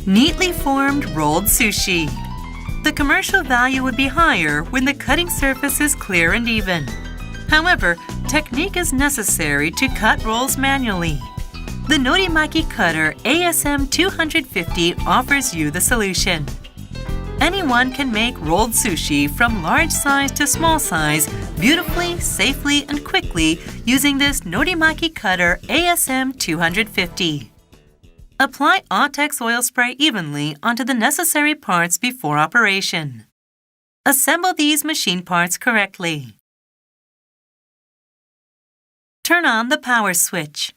Neatly formed rolled sushi. The commercial value would be higher when the cutting surface is clear and even. However, technique is necessary to cut rolls manually. The Norimaki cutter ASM 250 offers you the solution. Anyone can make rolled sushi from large size to small size beautifully, safely, and quickly using this Norimaki cutter ASM 250. Apply Autex oil spray evenly onto the necessary parts before operation. Assemble these machine parts correctly. Turn on the power switch.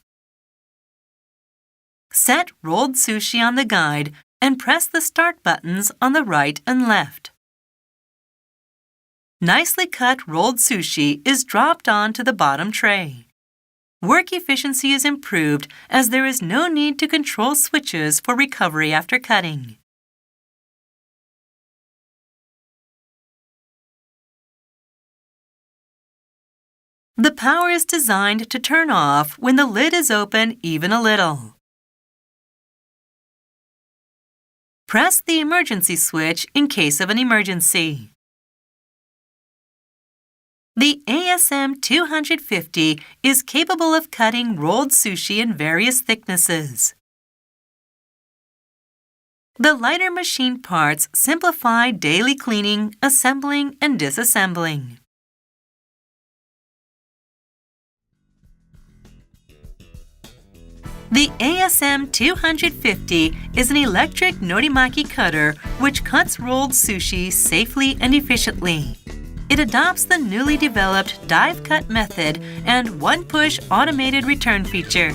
Set rolled sushi on the guide and press the start buttons on the right and left. Nicely cut rolled sushi is dropped onto the bottom tray. Work efficiency is improved as there is no need to control switches for recovery after cutting. The power is designed to turn off when the lid is open even a little. Press the emergency switch in case of an emergency. The ASM 250 is capable of cutting rolled sushi in various thicknesses. The lighter machine parts simplify daily cleaning, assembling, and disassembling. The ASM 250 is an electric Norimaki cutter which cuts rolled sushi safely and efficiently. It adopts the newly developed dive cut method and one-push automated return feature.